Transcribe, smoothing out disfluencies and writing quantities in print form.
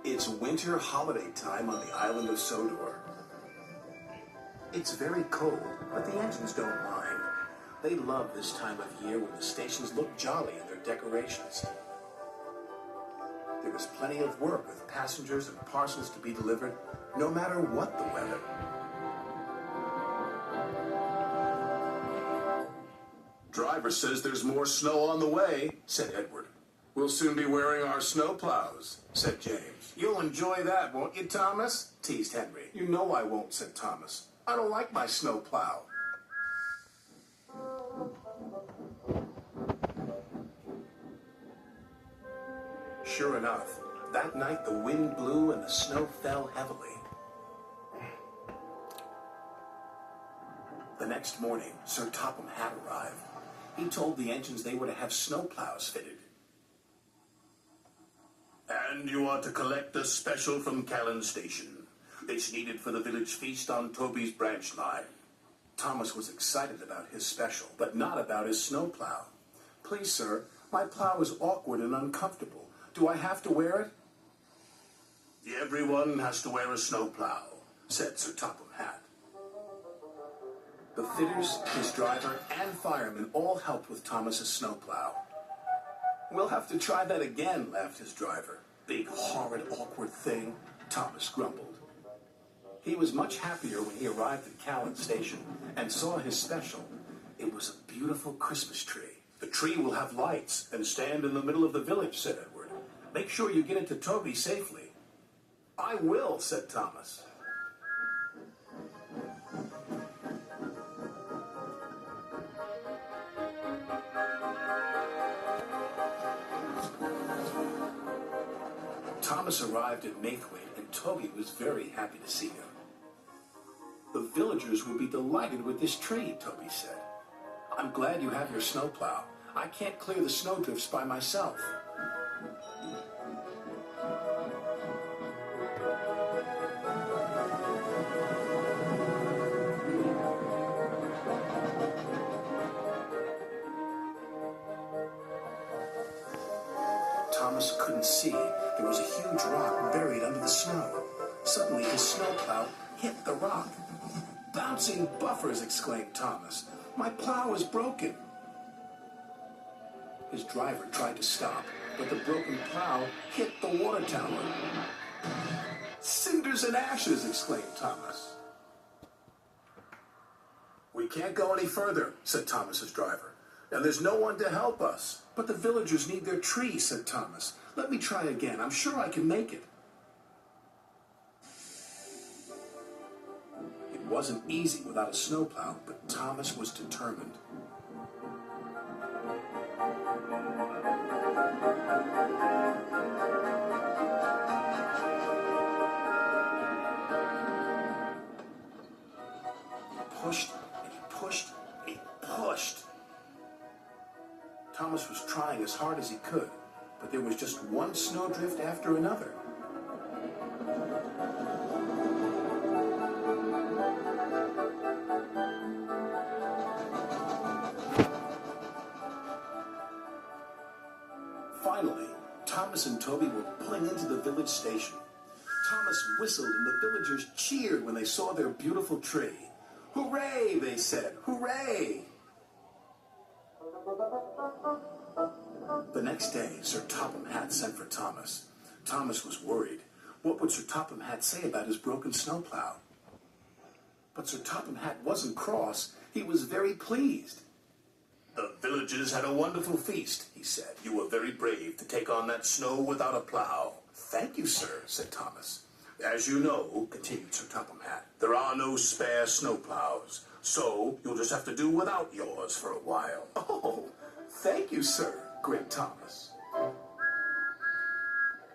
It's winter holiday time on the island of Sodor. It's very cold, but the engines don't mind. They love this time of year when the stations look jolly in their decorations. There was plenty of work with passengers and parcels to be delivered, no matter what the weather. Driver says there's more snow on the way, said Edward. We'll soon be wearing our snow plows, said James. You'll enjoy that, won't you, Thomas? Teased Henry. You know I won't, said Thomas. I don't like my snow plow. Sure enough, that night the wind blew and the snow fell heavily. The next morning, Sir Topham Hatt arrived. He told the engines they were to have snow plows fitted. And you are to collect a special from Callan Station. It's needed for the village feast on Toby's branch line. Thomas was excited about his special, but not about his snow plow. Please, sir, my plow is awkward and uncomfortable. Do I have to wear it? Everyone has to wear a snow plow, said Sir Topham Hatt. The fitters, his driver, and firemen all helped with Thomas's snowplow. We'll have to try that again, laughed his driver. Big, horrid, awkward thing, Thomas grumbled. He was much happier when he arrived at Callan Station and saw his special. It was a beautiful Christmas tree. The tree will have lights and stand in the middle of the village, said Edward. Make sure you get it to Toby safely. I will, said Thomas. Thomas arrived at Maithwaite, and Toby was very happy to see him. The villagers will be delighted with this tree, Toby said. I'm glad you have your snowplow. I can't clear the snowdrifts by myself. Thomas couldn't see. There was a huge rock buried under the snow. Suddenly, his snowplow hit the rock. Bouncing buffers, exclaimed Thomas. My plow is broken. His driver tried to stop, but the broken plow hit the water tower. Cinders and ashes, exclaimed Thomas. We can't go any further, said Thomas's driver. And there's no one to help us. But the villagers need their tree, said Thomas. Let me try again. I'm sure I can make it. It wasn't easy without a snowplow, but Thomas was determined. He pushed, and he pushed, and he pushed. Thomas was trying as hard as he could, but there was just one snowdrift after another. Finally, Thomas and Toby were pulling into the village station. Thomas whistled and the villagers cheered when they saw their beautiful tree. Hooray, they said, hooray! The next day, Sir Topham Hatt sent for Thomas. Thomas was worried. What would Sir Topham Hatt say about his broken snowplow? But Sir Topham Hatt wasn't cross. He was very pleased. The villagers had a wonderful feast, he said. You were very brave to take on that snow without a plow. Thank you, sir, said Thomas. As you know, continued Sir Topham Hatt, there are no spare snow plows, so you'll just have to do without yours for a while. Oh, thank you, sir, grinned Thomas.